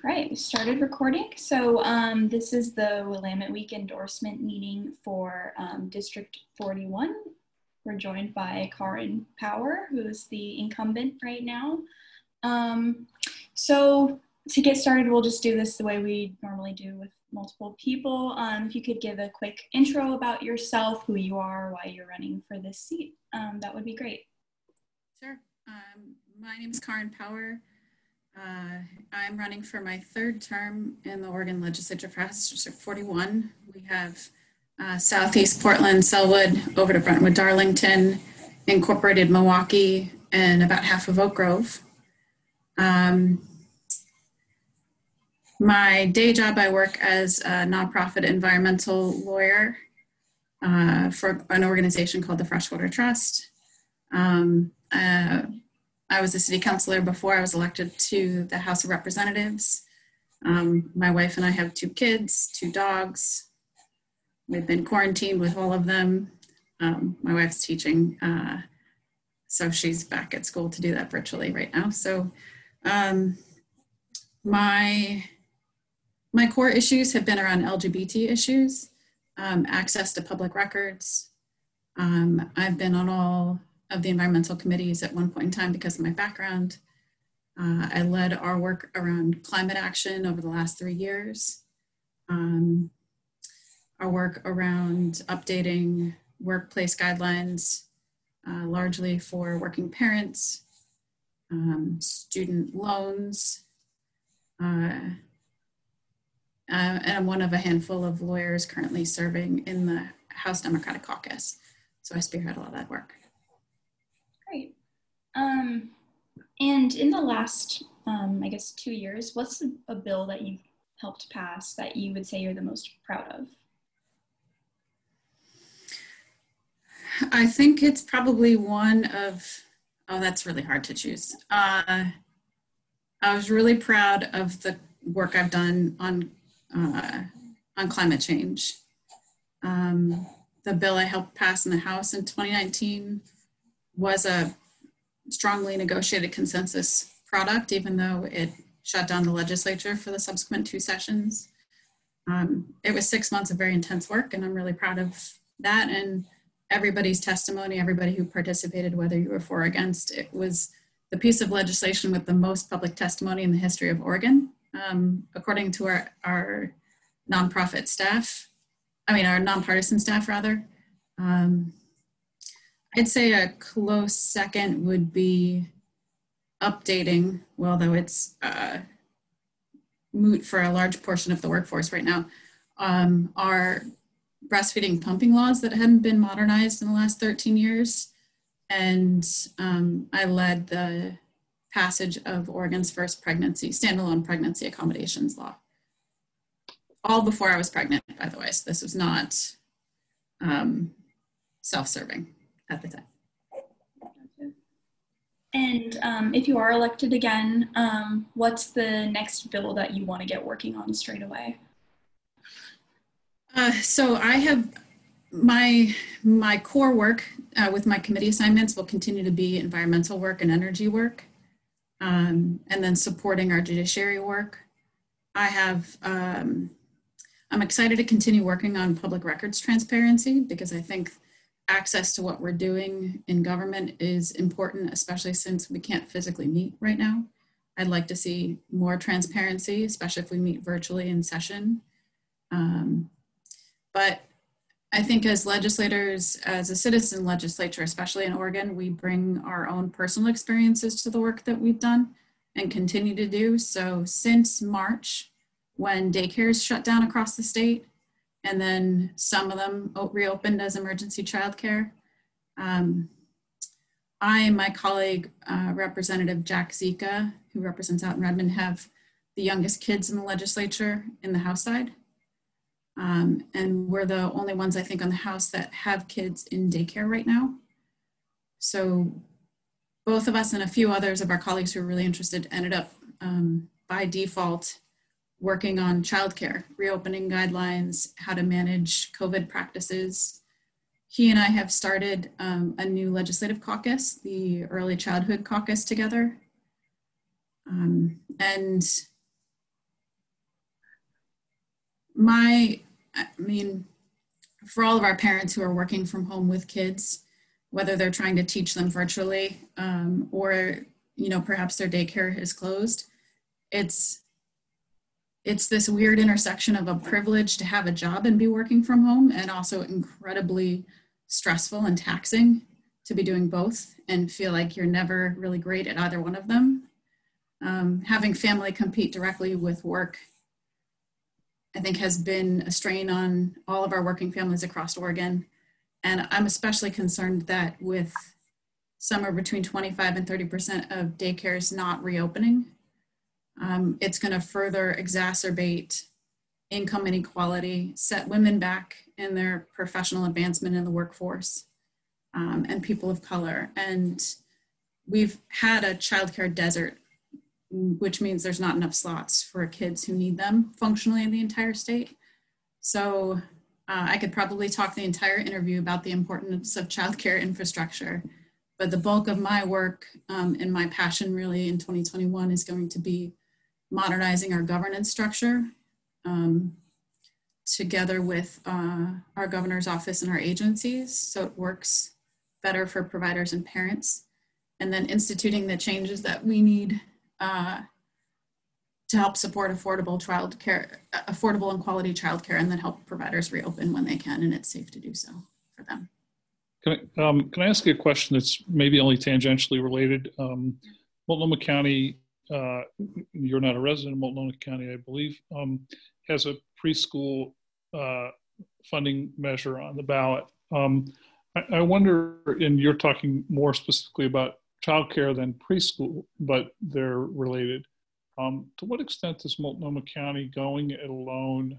Right, we started recording. So this is the Willamette Week endorsement meeting for District 41. We're joined by Karin Power, who is the incumbent right now. So to get started, we'll just do this the way we normally do with multiple people. If you could give a quick intro about yourself, who you are, why you're running for this seat, that would be great. Sure. My name is Karin Power. I'm running for my third term in the Oregon Legislature for House District 41. We have Southeast Portland, Selwood, over to Brentwood, Darlington, incorporated Milwaukee, and about half of Oak Grove. My day job, I work as a nonprofit environmental lawyer for an organization called the Freshwater Trust. I was a city councilor before I was elected to the House of Representatives. My wife and I have 2 kids, 2 dogs. We've been quarantined with all of them. My wife's teaching, so she's back at school to do that virtually right now. So my core issues have been around LGBT issues, access to public records. I've been on all of the environmental committees at one point in time because of my background. I led our work around climate action over the last 3 years. Our work around updating workplace guidelines, largely for working parents, student loans, and I'm one of a handful of lawyers currently serving in the House Democratic Caucus. So I spearhead all of that work. Great. And in the last, I guess, 2 years, what's a bill that you've helped pass that you would say you're the most proud of? I think it's probably one of, that's really hard to choose. I was really proud of the work I've done on climate change. The bill I helped pass in the House in 2019 was a strongly negotiated consensus product, even though it shut down the legislature for the subsequent 2 sessions. It was 6 months of very intense work, and I'm really proud of that. And everybody's testimony, everybody who participated, whether you were for or against, it was the piece of legislation with the most public testimony in the history of Oregon, according to our nonprofit staff, our nonpartisan staff rather. I'd say a close second would be updating, well, though it's moot for a large portion of the workforce right now, our breastfeeding pumping laws that hadn't been modernized in the last 13 years. And I led the passage of Oregon's first standalone pregnancy accommodations law. All before I was pregnant, by the way, so this was not self-serving at the time. And if you are elected again, what's the next bill that you want to get working on straight away? So I have my core work with my committee assignments will continue to be environmental work and energy work, and then supporting our judiciary work. I'm excited to continue working on public records transparency because I think access to what we're doing in government is important, especially since we can't physically meet right now. I'd like to see more transparency, especially if we meet virtually in session. But I think as legislators, as a citizen legislature, especially in Oregon, we bring our own personal experiences to the work that we've done and continue to do. So since March, when daycares shut down across the state, and then some of them reopened as emergency childcare, I and my colleague, Representative Jack Zika, who represents out in Redmond, have the youngest kids in the legislature in the House side. And we're the only ones, I think, on the House that have kids in daycare right now. So both of us and a few others of our colleagues who are really interested ended up by default working on childcare, reopening guidelines, how to manage COVID practices. He and I have started a new legislative caucus, the Early Childhood Caucus, together. And I mean, for all of our parents who are working from home with kids, whether they're trying to teach them virtually or, you know, perhaps their daycare is closed, it's this weird intersection of a privilege to have a job and be working from home, and also incredibly stressful and taxing to be doing both and feel like you're never really great at either one of them. Having family compete directly with work, I think, has been a strain on all of our working families across Oregon. And I'm especially concerned that with somewhere between 25 and 30% of daycares not reopening, it's going to further exacerbate income inequality, set women back in their professional advancement in the workforce, and people of color. And we've had a childcare desert, which means there's not enough slots for kids who need them functionally in the entire state. So I could probably talk the entire interview about the importance of childcare infrastructure, but the bulk of my work and my passion really in 2021 is going to be modernizing our governance structure together with our governor's office and our agencies so it works better for providers and parents, and then instituting the changes that we need to help support affordable and quality childcare, and then help providers reopen when they can and it's safe to do so for them. Can I ask you a question that's maybe only tangentially related? Multnomah County, you're not a resident of Multnomah County, I believe, has a preschool funding measure on the ballot. I wonder, and you're talking more specifically about childcare than preschool, but they're related. To what extent does Multnomah County going it alone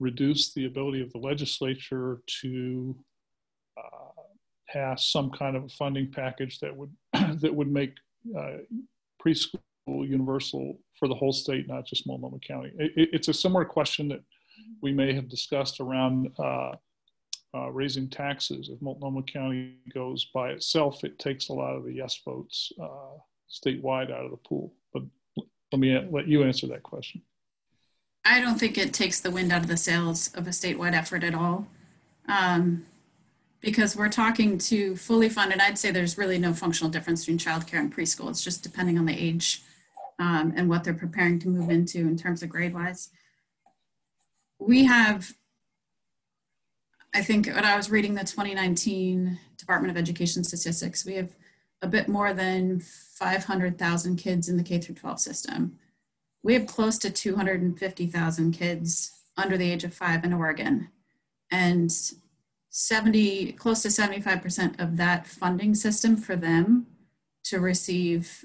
reduce the ability of the legislature to pass some kind of a funding package that would that would make preschool universal for the whole state, not just Multnomah County? It's a similar question that we may have discussed around raising taxes. If Multnomah County goes by itself, it takes a lot of the yes votes statewide out of the pool. But let you answer that question. I don't think it takes the wind out of the sails of a statewide effort at all, because we're talking to fully funded. I'd say there's really no functional difference between childcare and preschool. It's just depending on the age and what they're preparing to move into in terms of grade-wise. We have, I think when I was reading the 2019 Department of Education statistics, we have a bit more than 500,000 kids in the K-12 system. We have close to 250,000 kids under the age of 5 in Oregon. And close to 75% of that funding system for them to receive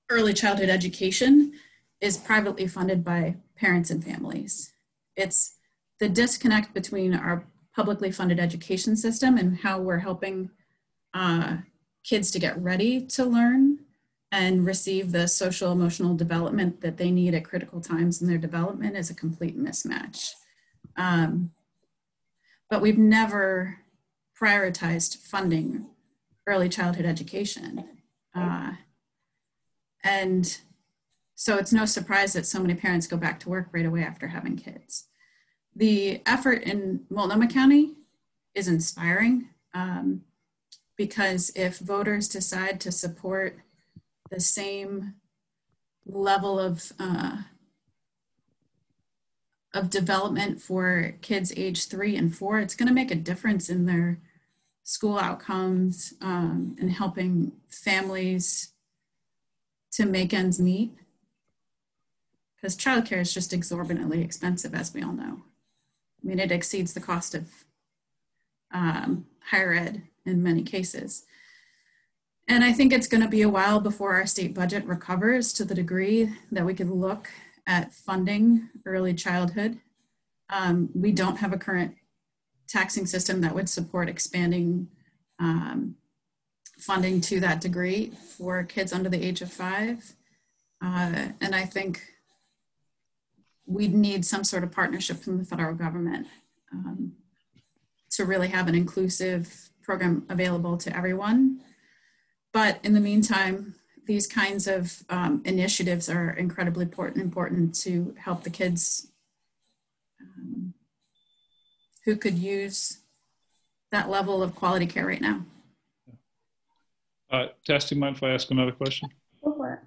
early childhood education is privately funded by parents and families. It's the disconnect between our publicly funded education system and how we're helping kids to get ready to learn and receive the social emotional development that they need at critical times in their development is a complete mismatch. But we've never prioritized funding early childhood education. And so it's no surprise that so many parents go back to work right away after having kids. The effort in Multnomah County is inspiring because if voters decide to support the same level of development for kids age 3 and 4, it's going to make a difference in their school outcomes and helping families to make ends meet. Because childcare is just exorbitantly expensive, as we all know. I mean, it exceeds the cost of higher ed in many cases. And I think it's going to be a while before our state budget recovers to the degree that we could look at funding early childhood. We don't have a current taxing system that would support expanding funding to that degree for kids under the age of 5. And I think we'd need some sort of partnership from the federal government to really have an inclusive program available to everyone. But in the meantime, these kinds of initiatives are incredibly important to help the kids who could use that level of quality care right now. Tess, do you mind if I ask another question? Go for it.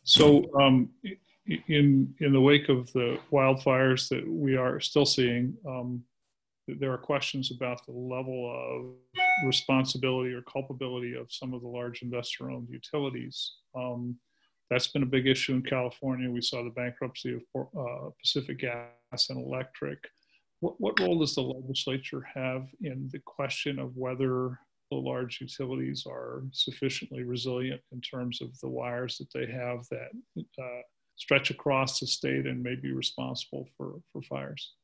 So in the wake of the wildfires that we are still seeing, there are questions about the level of responsibility or culpability of some of the large investor-owned utilities. That's been a big issue in California. We saw the bankruptcy of Pacific Gas and Electric. What role does the legislature have in the question of whether the large utilities are sufficiently resilient in terms of the wires that they have that stretch across the state and may be responsible for fires?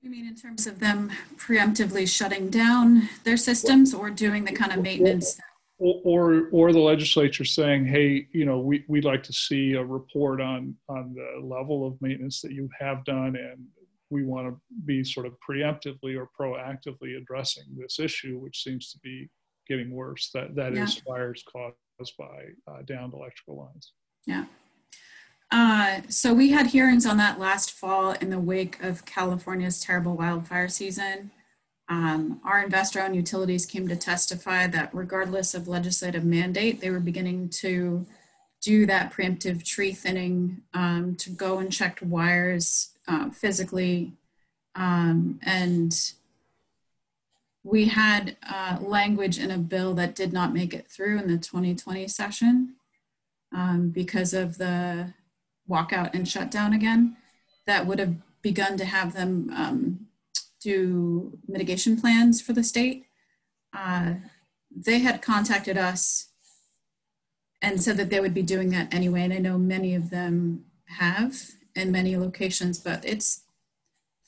You mean in terms of them preemptively shutting down their systems or doing the kind of maintenance? Or the legislature saying, hey, you know, we'd like to see a report on the level of maintenance that you have done, and we want to be sort of preemptively or proactively addressing this issue, which seems to be getting worse. That is fires caused by downed electrical lines. Yeah. So we had hearings on that last fall in the wake of California's terrible wildfire season. Our investor-owned utilities came to testify that regardless of legislative mandate, they were beginning to do that preemptive tree thinning, to go and check wires physically. And we had language in a bill that did not make it through in the 2020 session because of the walkout and shutdown again, that would have begun to have them do mitigation plans for the state. They had contacted us and said that they would be doing that anyway. And I know many of them have in many locations, but it's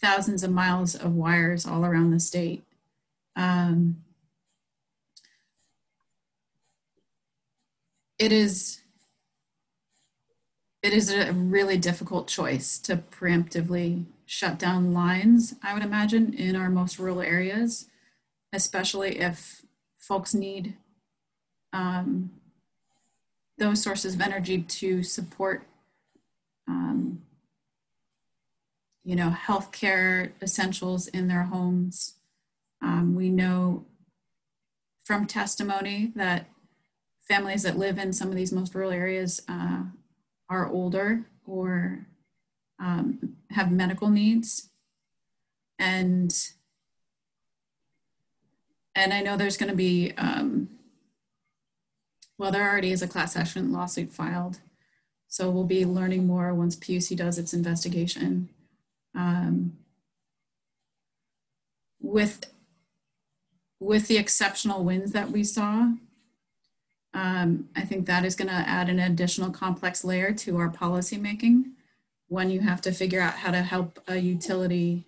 thousands of miles of wires all around the state. It is a really difficult choice to preemptively shut down lines, I would imagine, in our most rural areas, especially if folks need those sources of energy to support, you know, healthcare essentials in their homes. We know from testimony that families that live in some of these most rural areas are older or have medical needs. And I know there's going to be, well, there already is a class action lawsuit filed. So we'll be learning more once PUC does its investigation. With the exceptional winds that we saw, I think that is going to add an additional complex layer to our policy making when you have to figure out how to help a utility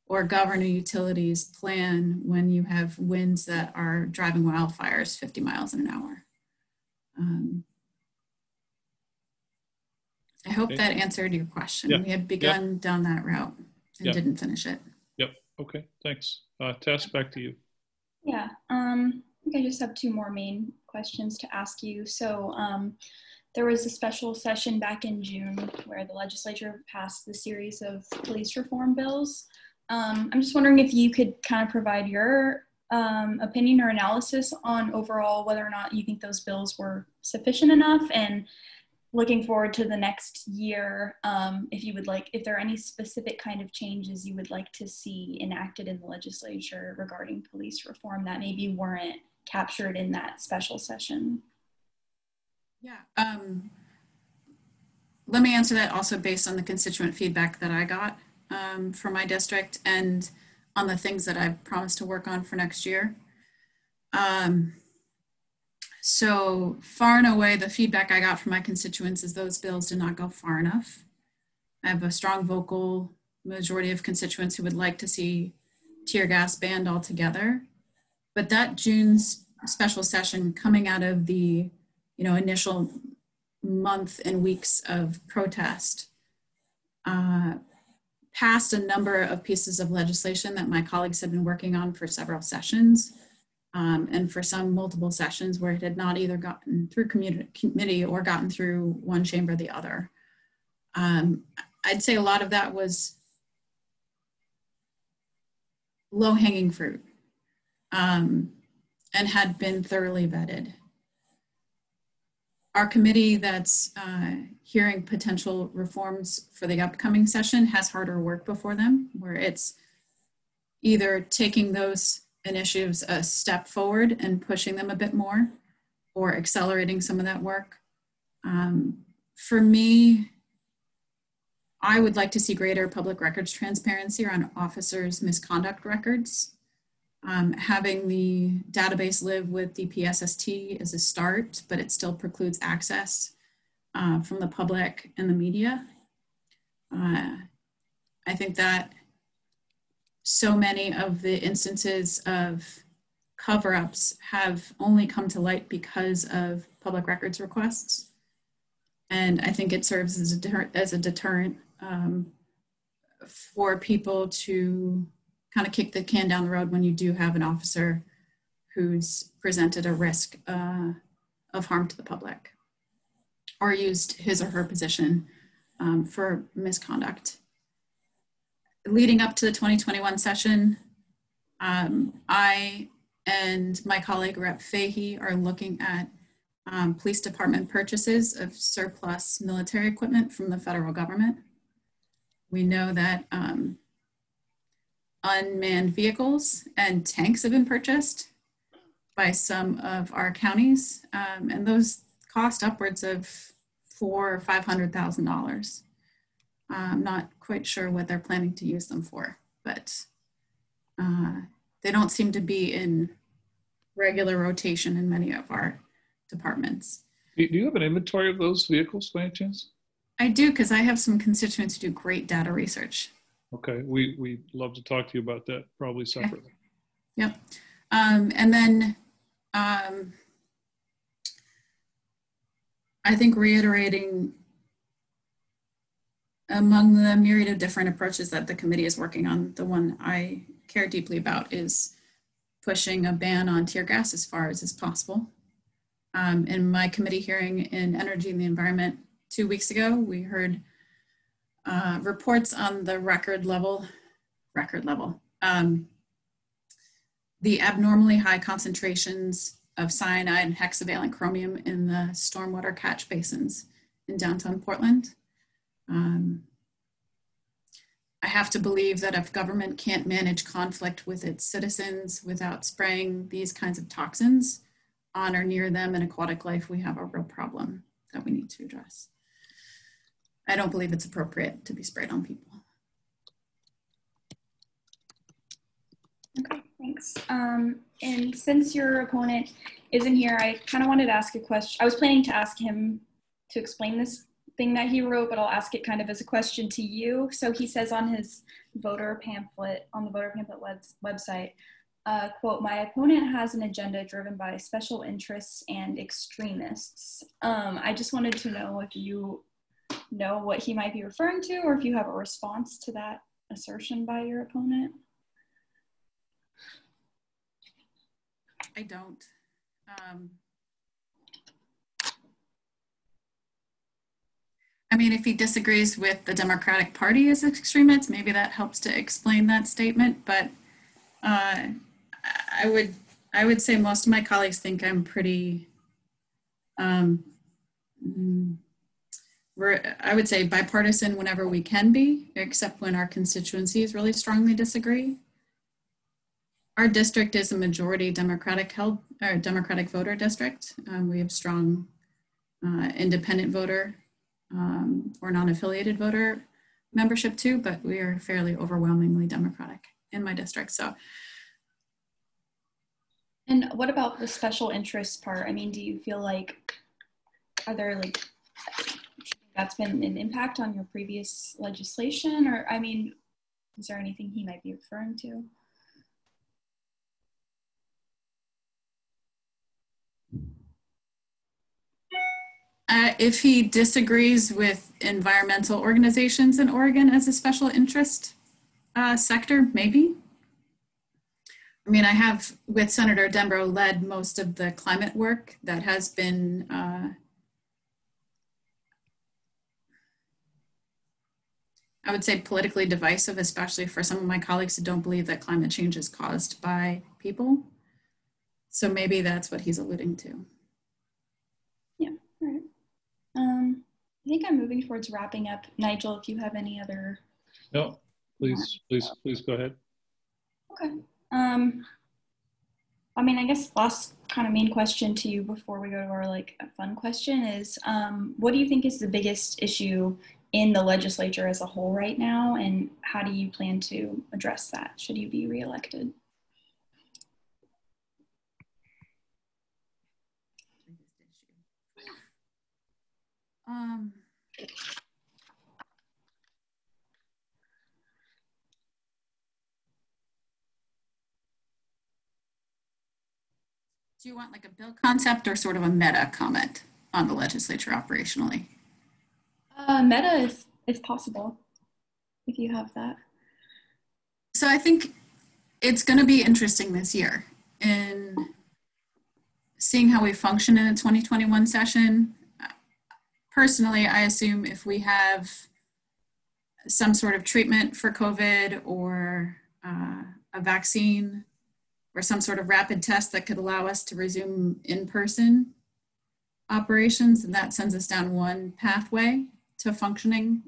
or govern a utility's plan when you have winds that are driving wildfires 50 miles an hour. I hope that answered your question. Yeah. We had begun down that route and didn't finish it. Yep. Okay. Thanks. Tess, back to you. Yeah. I think I just have two more main questions to ask you. So there was a special session back in June where the legislature passed the series of police reform bills. I'm just wondering if you could kind of provide your opinion or analysis on overall whether or not you think those bills were sufficient enough, and looking forward to the next year, if there are any specific kind of changes you would like to see enacted in the legislature regarding police reform that maybe weren't captured in that special session. Yeah, let me answer that also based on the constituent feedback that I got from my district and on the things that I've promised to work on for next year. So far and away, the feedback I got from my constituents is those bills did not go far enough. I have a strong vocal majority of constituents who would like to see tear gas banned altogether. But that June's special session, coming out of the initial month and weeks of protest, passed a number of pieces of legislation that my colleagues had been working on for several sessions. And for some multiple sessions where it had not either gotten through committee or gotten through one chamber or the other. I'd say a lot of that was low-hanging fruit and had been thoroughly vetted. Our committee that's hearing potential reforms for the upcoming session has harder work before them, where it's either taking those initiatives a step forward and pushing them a bit more, or accelerating some of that work. For me, I would like to see greater public records transparency around officers' misconduct records. Having the database live with DPSST is a start, but it still precludes access from the public and the media. I think that so many of the instances of cover-ups have only come to light because of public records requests. And I think it serves as a deterrent for people to kind of kick the can down the road when you do have an officer who's presented a risk of harm to the public or used his or her position for misconduct. Leading up to the 2021 session, I and my colleague Rep. Fahey are looking at police department purchases of surplus military equipment from the federal government. We know that unmanned vehicles and tanks have been purchased by some of our counties, and those cost upwards of $400,000 or $500,000. I'm not quite sure what they're planning to use them for, but they don't seem to be in regular rotation in many of our departments. Do you have an inventory of those vehicles by any chance? I do, because I have some constituents who do great data research. Okay, we'd love to talk to you about that, probably separately. Okay. Yep. And then I think reiterating among the myriad of different approaches that the committee is working on, the one I care deeply about is pushing a ban on tear gas as far as is possible. In my committee hearing in Energy and the Environment 2 weeks ago, we heard reports on the record level, the abnormally high concentrations of cyanide and hexavalent chromium in the stormwater catch basins in downtown Portland. I have to believe that if government can't manage conflict with its citizens without spraying these kinds of toxins on or near them in aquatic life, we have a real problem that we need to address. I don't believe it's appropriate to be sprayed on people. Okay, thanks. And since your opponent isn't here, I kind of wanted to ask a question. I was planning to ask him to explain this thing that he wrote, but I'll ask it kind of as a question to you. So he says on his voter pamphlet, on the voter pamphlet website, quote, "My opponent has an agenda driven by special interests and extremists." I just wanted to know if you know what he might be referring to, or if you have a response to that assertion by your opponent. I don't. I mean, if he disagrees with the Democratic Party as extremists, maybe that helps to explain that statement. But I would say most of my colleagues think I'm pretty, I would say bipartisan whenever we can be, except when our constituencies really strongly disagree. Our district is a majority Democratic voter district. We have strong independent voter or non-affiliated voter membership too, but we are fairly overwhelmingly Democratic in my district. So. And what about the special interest part? I mean, do you feel like, are there like, that's been an impact on your previous legislation? Or, I mean, is there anything he might be referring to? If he disagrees with environmental organizations in Oregon as a special interest sector, maybe. I mean, I have, with Senator Dembro, led most of the climate work that has been I would say politically divisive, especially for some of my colleagues who don't believe that climate change is caused by people. So maybe that's what he's alluding to. Yeah, all right. I think I'm moving towards wrapping up. Nigel, if you have any other. No, please go ahead. Okay. I mean, I guess last kind of main question to you before we go to our like a fun question is, what do you think is the biggest issue in the legislature as a whole right now, and how do you plan to address that should you be reelected? Do you want like a bill concept or sort of a meta comment on the legislature operationally? Meta, if possible, if you have that. So I think it's going to be interesting this year in seeing how we function in a 2021 session. Personally, I assume if we have some sort of treatment for COVID or a vaccine or some sort of rapid test that could allow us to resume in-person operations, and that sends us down one pathway to functioning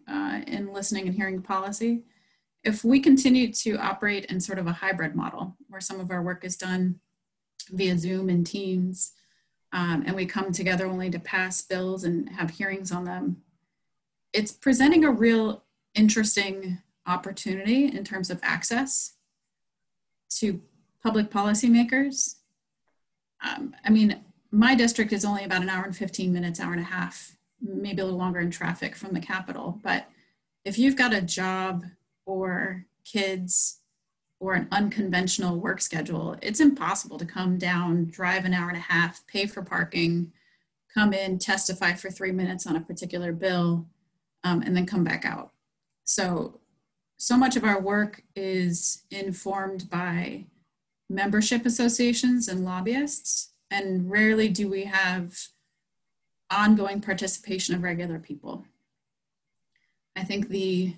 in listening and hearing policy. If we continue to operate in sort of a hybrid model where some of our work is done via Zoom and Teams, and we come together only to pass bills and have hearings on them, it's presenting a real interesting opportunity in terms of access to public policymakers. I mean, my district is only about an hour and 15 minutes, hour and a half, maybe a little longer in traffic from the Capitol. But if you've got a job or kids or an unconventional work schedule, it's impossible to come down, drive an hour and a half, pay for parking, come in, testify for 3 minutes on a particular bill, and then come back out. So much of our work is informed by membership associations and lobbyists, and rarely do we have ongoing participation of regular people. I think the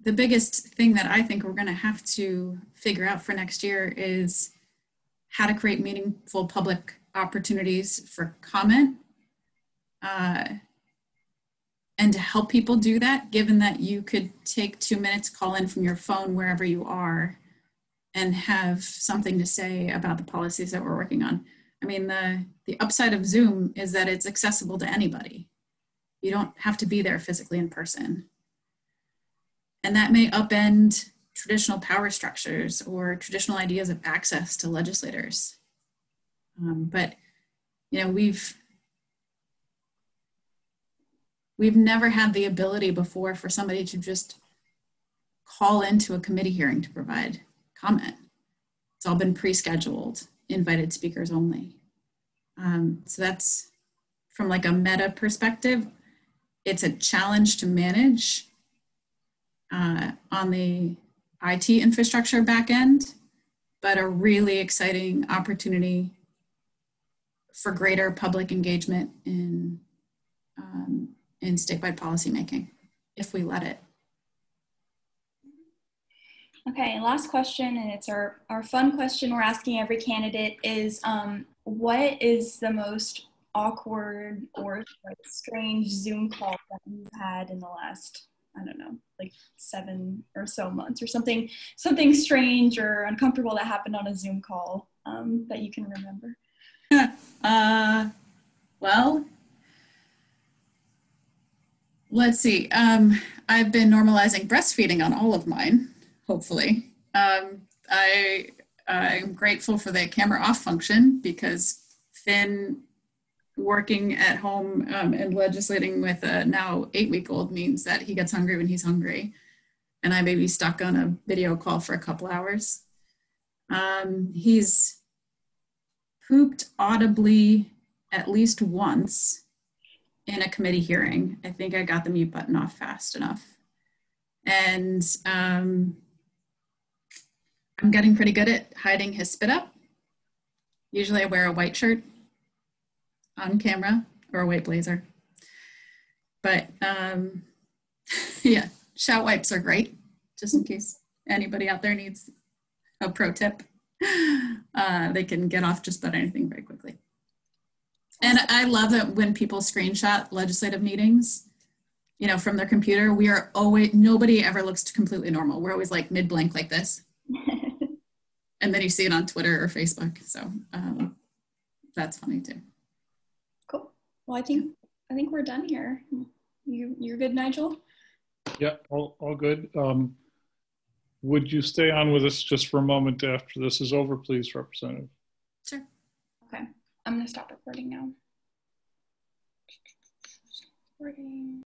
biggest thing that I think we're going to have to figure out for next year is how to create meaningful public opportunities for comment, and to help people do that, given that you could take 2 minutes, call in from your phone wherever you are, and have something to say about the policies that we're working on. I mean, the upside of Zoom is that it's accessible to anybody. You don't have to be there physically in person. And that may upend traditional power structures or traditional ideas of access to legislators. But, you know, we've never had the ability before for somebody to just call into a committee hearing to provide comment. It's all been pre-scheduled, invited speakers only. So that's from like a meta perspective, it's a challenge to manage on the IT infrastructure back end, but a really exciting opportunity for greater public engagement in statewide policymaking, if we let it. Okay, last question, and it's our fun question we're asking every candidate is, what is the most awkward or like strange Zoom call that you've had in the last, I don't know, like 7 or so months, or something strange or uncomfortable that happened on a Zoom call that you can remember? Well, let's see. I've been normalizing breastfeeding on all of mine, hopefully. I'm grateful for the camera off function, because Finn working at home and legislating with a now 8-week-old means that he gets hungry when he's hungry. And I may be stuck on a video call for a couple hours. He's pooped audibly at least once in a committee hearing. I think I got the mute button off fast enough. And I'm getting pretty good at hiding his spit up. Usually I wear a white shirt on camera or a white blazer. But yeah, shout wipes are great, just in case anybody out there needs a pro tip. They can get off just about anything very quickly. And I love that when people screenshot legislative meetings, you know, from their computer, we are always, nobody ever looks completely normal. We're always like mid-blank like this. And then you see it on Twitter or Facebook. So that's funny too. Cool. Well, I think we're done here. You're good, Nigel? Yeah, all good. Would you stay on with us just for a moment after this is over, please, Representative? Sure. Okay. I'm going to stop recording now. Recording.